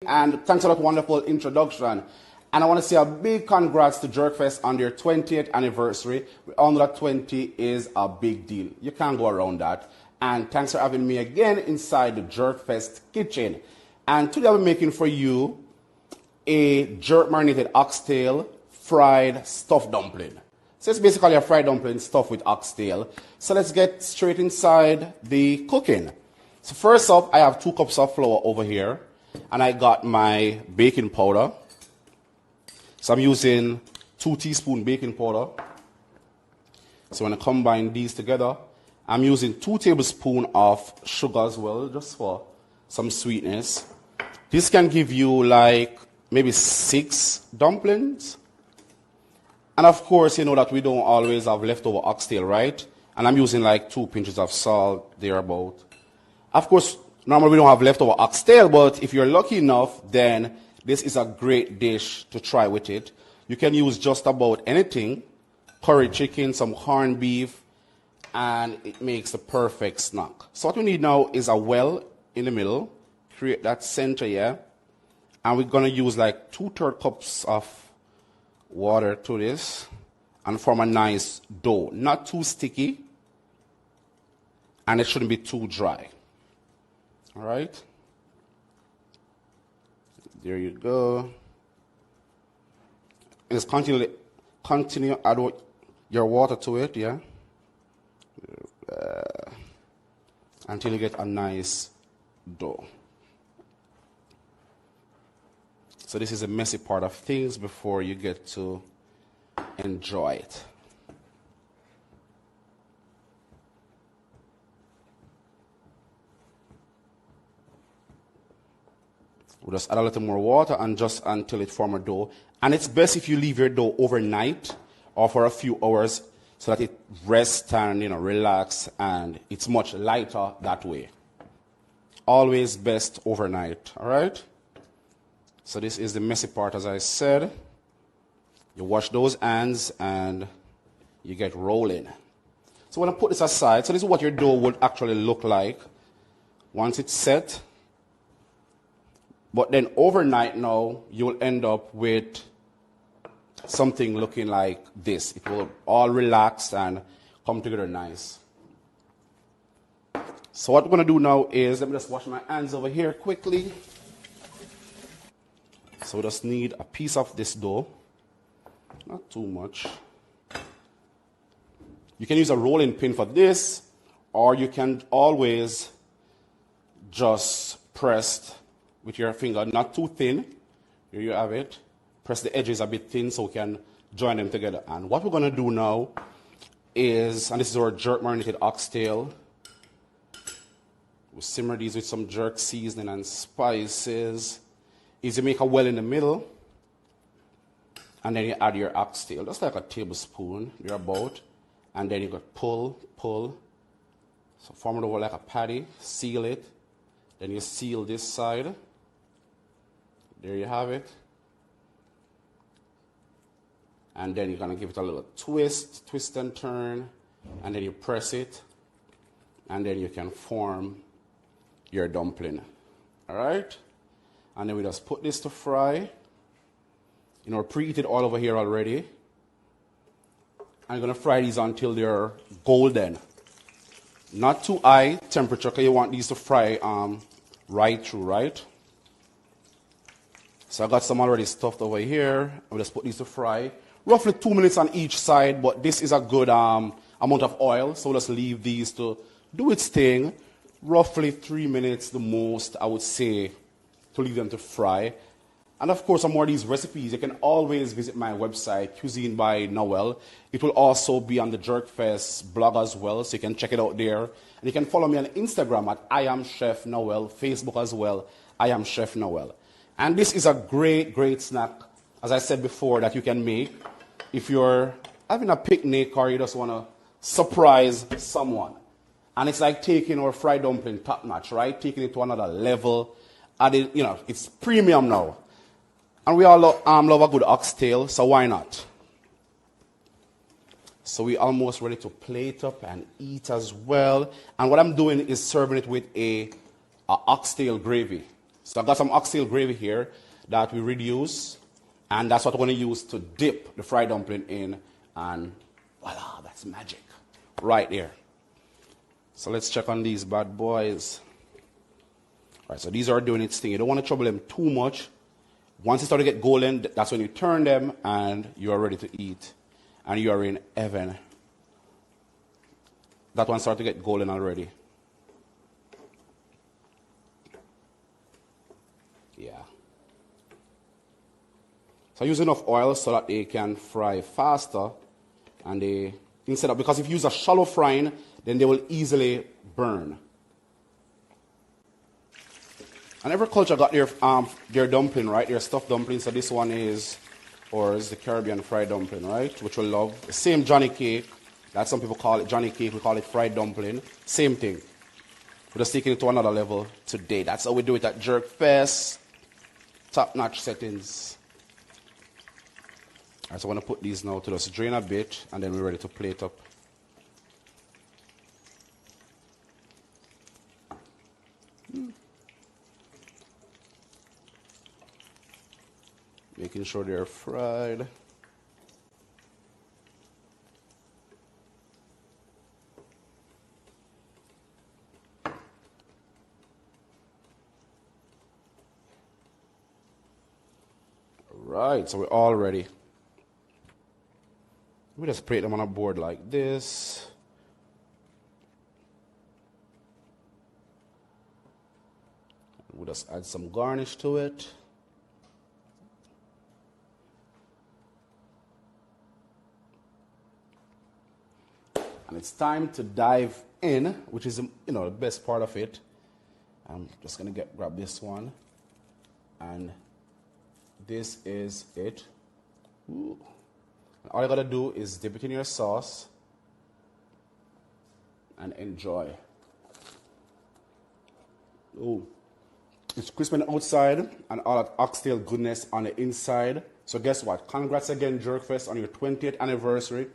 and thanks for that wonderful introduction. And I want to say a big congrats to Jerkfest on their 20th anniversary. We all know that 20 is a big deal. You can't go around that. And thanks for having me again inside the Jerkfest kitchen. And today I'll be making for you a jerk marinated oxtail fried stuffed dumpling. So it's basically a fried dumpling stuffed with oxtail. So let's get straight inside the cooking. So first up, I have 2 cups of flour over here. And I got my baking powder. So I'm using 2 teaspoons baking powder. So when I combine these together, I'm using 2 tablespoons of sugar as well, just for some sweetness. This can give you like maybe 6 dumplings. And of course, you know that we don't always have leftover oxtail, right? And I'm using like 2 pinches of salt, thereabout. Of course, normally we don't have leftover oxtail, but if you're lucky enough, then this is a great dish to try with it. You can use just about anything, curry chicken, some corned beef, and it makes the perfect snack. So what we need now is a well in the middle. Create that center here. And we're going to use like 2/3 cups of water to this and form a nice dough. Not too sticky, and it shouldn't be too dry. All right? There you go. Just continue add your water to it, yeah? Until you get a nice dough. So this is a messy part of things before you get to enjoy it. We'll just add a little more water and just until it forms a dough. And it's best if you leave your dough overnight or for a few hours so that it rests and relax, and it's much lighter that way. Always best overnight, all right? So this is the messy part, as I said. You wash those hands and you get rolling. So when I put this aside, so this is what your dough would actually look like once it's set. But then overnight now, you'll end up with something looking like this. It will all relax and come together nice. So what we're going to do now is, let me just wash my hands over here quickly. So we just need a piece of this dough. Not too much. You can use a rolling pin for this, or you can always just press with your finger, not too thin. Here you have it. Press the edges a bit thin so we can join them together. And what we're going to do now is, and this is our jerk marinated oxtail. We simmer these with some jerk seasoning and spices. Is you make a well in the middle, and then you add your oxtail, just like a tablespoon, you're about, and then you go pull. So form it over like a patty, seal it, then you seal this side. There you have it. And then you're going to give it a little twist and turn, and then you press it, and then you can form your dumpling. All right? And then we just put this to fry. Preheated oil over here already. I'm going to fry these until they're golden. Not too high temperature, because you want these to fry right through, right? So I got some already stuffed over here. I'll just put these to fry. Roughly 2 minutes on each side, but this is a good amount of oil, so we'll just leave these to do its thing. Roughly 3 minutes the most, I would say, to leave them to fry. And of course, for more of these recipes, you can always visit my website, Cuisine by Noel. It will also be on the Jerkfest blog as well, so you can check it out there. And you can follow me on Instagram at I am Chef Noel, Facebook as well, I am Chef Noel. And this is a great, great snack, as I said before, that you can make if you're having a picnic or you just want to surprise someone. And it's like taking our fried dumpling top notch, right? Taking it to another level. And it's premium now. And we all love a good oxtail, so why not? So we're almost ready to plate up and eat as well. And what I'm doing is serving it with a oxtail gravy. So I got some oxtail gravy here that we reduce, and that's what we're going to use to dip the fried dumpling in, and voila, that's magic right there. So let's check on these bad boys. All right, so these are doing its thing. You don't want to trouble them too much. Once they start to get golden, that's when you turn them and you are ready to eat. And you are in heaven. That one started to get golden already. Yeah. So I use enough oil so that they can fry faster. And they, instead of, because if you use a shallow frying, then they will easily burn. And every culture got their dumpling, right? Their stuffed dumpling. So this one is, or is the Caribbean fried dumpling, right? Which we love. The same Johnny cake. That some people call it Johnny cake. We call it fried dumpling. Same thing. We're just taking it to another level today. That's how we do it at Jerk Fest. Top-notch settings. All right, so I want to put these now to just drain a bit, and then we're ready to plate up. Making sure they're fried. Right, so we're all ready. We just plate them on a board like this. We'll just add some garnish to it. And it's time to dive in, which is, the best part of it. I'm just going to grab this one. And this is it. Ooh. All you got to do is dip it in your sauce and enjoy. Ooh. It's crisp on the outside and all that oxtail goodness on the inside. So guess what? Congrats again, Jerkfest, on your 20th anniversary.